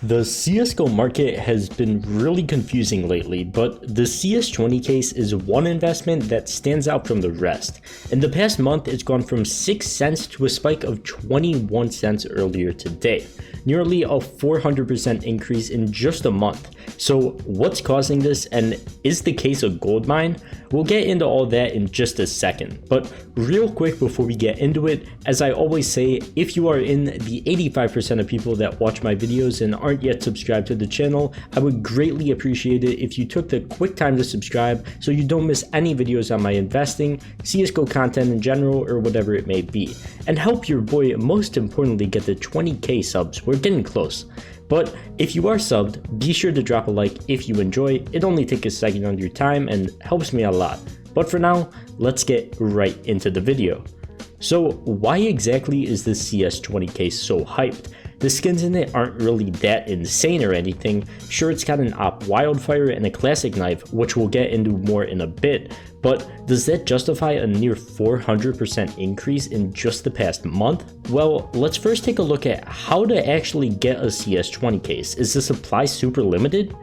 The CSGO market has been really confusing lately, but the CS20 case is one investment that stands out from the rest. In the past month, it's gone from 6 cents to a spike of 21 cents earlier today, nearly a 400% increase in just a month. So what's causing this, and is the case a gold mine? We'll get into all that in just a second, but real quick before we get into it, as I always say, if you are in the 85% of people that watch my videos and aren't yet subscribed to the channel, I would greatly appreciate it if you took the quick time to subscribe so you don't miss any videos on my investing, CSGO content in general, or whatever it may be, and help your boy most importantly get the 20k subs. We're getting close. But if you are subbed, be sure to drop a like if you enjoy. It only takes a second of your time and helps me a lot. But for now, let's get right into the video. So why exactly is this CS20 case so hyped? The skins in it aren't really that insane or anything. Sure, it's got an op wildfire and a classic knife, which we'll get into more in a bit, but does that justify a near 400% increase in just the past month? Well, let's first take a look at how to actually get a CS20 case. Is the supply super limited?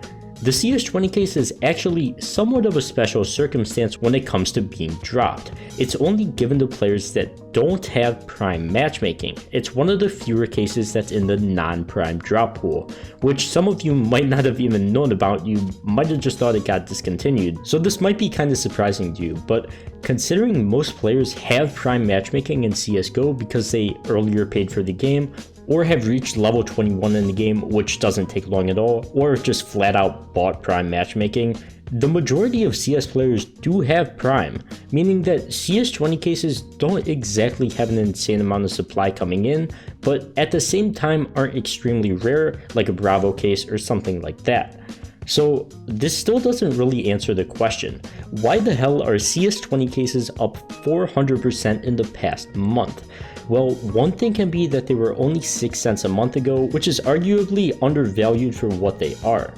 The CS20 case is actually somewhat of a special circumstance when it comes to being dropped. It's only given to players that don't have prime matchmaking. It's one of the fewer cases that's in the non-prime drop pool, which some of you might not have even known about. You might have just thought it got discontinued. So this might be kind of surprising to you, but considering most players have prime matchmaking in CSGO because they earlier paid for the game, or have reached level 21 in the game, which doesn't take long at all, or just flat out bought prime matchmaking, the majority of CS players do have prime, meaning that CS20 cases don't exactly have an insane amount of supply coming in, but at the same time aren't extremely rare, like a Bravo case or something like that. So this still doesn't really answer the question, why the hell are CS20 cases up 400% in the past month? Well, one thing can be that they were only 6 cents a month ago, which is arguably undervalued for what they are.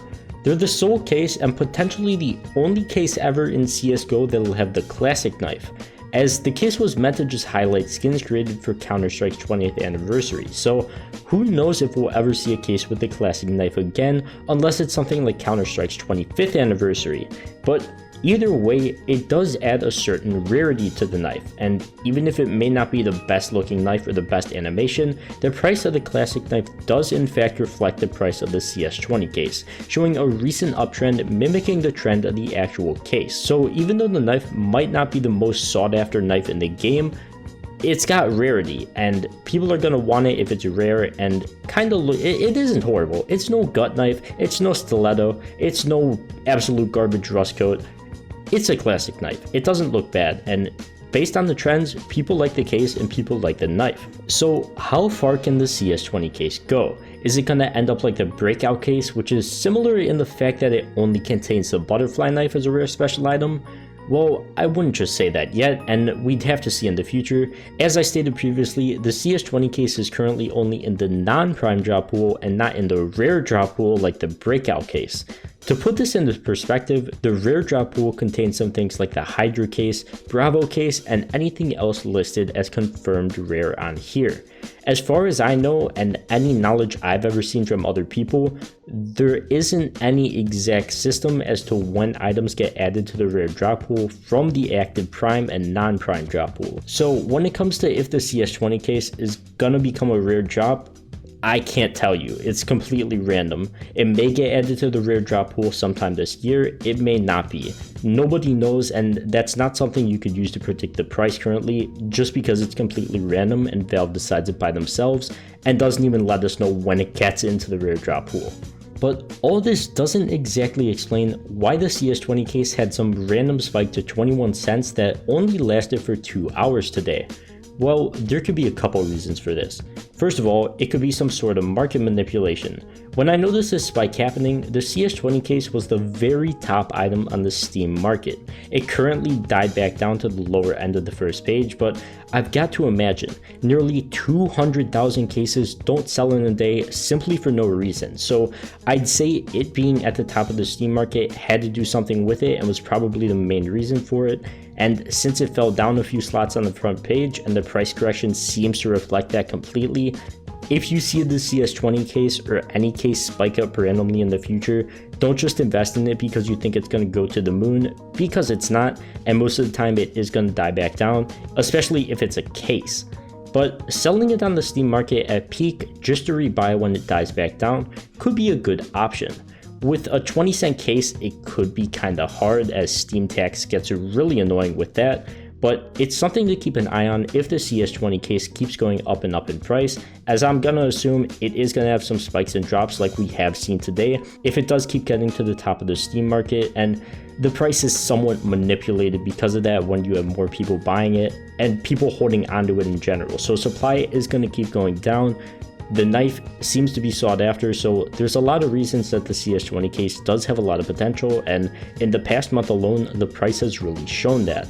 They're the sole case and potentially the only case ever in CSGO that will have the classic knife, as the case was meant to just highlight skins created for Counter-Strike's 20th anniversary, so who knows if we'll ever see a case with the classic knife again, unless it's something like Counter-Strike's 25th anniversary. But either way, it does add a certain rarity to the knife, and even if it may not be the best looking knife or the best animation, the price of the classic knife does in fact reflect the price of the CS20 case, showing a recent uptrend mimicking the trend of the actual case. So even though the knife might not be the most sought after knife in the game, it's got rarity, and people are gonna want it if it's rare, and kind of it isn't horrible. It's no gut knife, it's no stiletto, it's no absolute garbage rust coat. It's a classic knife. It doesn't look bad, and based on the trends, people like the case and people like the knife. So how far can the CS20 case go? Is it gonna end up like the breakout case, which is similar in the fact that it only contains the butterfly knife as a rare special item? Well, I wouldn't just say that yet, and we'd have to see in the future. As I stated previously, the CS20 case is currently only in the non-prime drop pool and not in the rare drop pool like the breakout case. To put this into perspective, the rare drop pool contains some things like the Hydra case, Bravo case, and anything else listed as confirmed rare on here. As far as I know, and any knowledge I've ever seen from other people, there isn't any exact system as to when items get added to the rare drop pool from the active prime and non-prime drop pool. So when it comes to if the CS20 case is gonna become a rare drop, I can't tell you. It's completely random. It may get added to the rare drop pool sometime this year, it may not be. Nobody knows, and that's not something you could use to predict the price currently, just because it's completely random and Valve decides it by themselves and doesn't even let us know when it gets into the rare drop pool. But all this doesn't exactly explain why the CS20 case had some random spike to 21 cents that only lasted for 2 hours today. Well, there could be a couple reasons for this. First of all, it could be some sort of market manipulation. When I noticed this spike happening, the CS20 case was the very top item on the Steam market. It currently died back down to the lower end of the first page, but I've got to imagine nearly 200,000 cases don't sell in a day simply for no reason. So I'd say it being at the top of the Steam market had to do something with it and was probably the main reason for it. And since it fell down a few slots on the front page and the price correction seems to reflect that completely, if you see the CS20 case or any case spike up randomly in the future, don't just invest in it because you think it's going to go to the moon, because it's not, and most of the time it is going to die back down, especially if it's a case. But selling it on the Steam market at peak just to rebuy when it dies back down could be a good option. With a 20-cent case, it could be kinda hard as Steam tax gets really annoying with that, but it's something to keep an eye on if the CS20 case keeps going up and up in price, as I'm gonna assume it is gonna have some spikes and drops like we have seen today if it does keep getting to the top of the Steam market, and the price is somewhat manipulated because of that when you have more people buying it and people holding onto it in general. So supply is gonna keep going down. The knife seems to be sought after, so there's a lot of reasons that the CS20 case does have a lot of potential, and in the past month alone, the price has really shown that.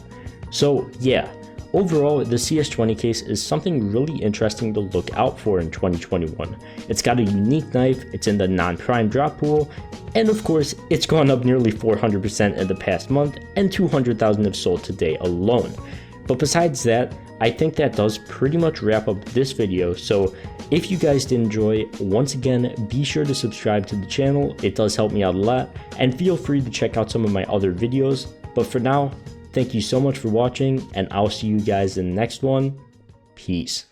So yeah, overall, the CS20 case is something really interesting to look out for in 2021. It's got a unique knife, it's in the non-prime drop pool, and of course, it's gone up nearly 400% in the past month, and 200,000 have sold today alone. But besides that, I think that does pretty much wrap up this video, so if you guys did enjoy, once again, be sure to subscribe to the channel, it does help me out a lot, and feel free to check out some of my other videos. But for now, thank you so much for watching, and I'll see you guys in the next one. Peace.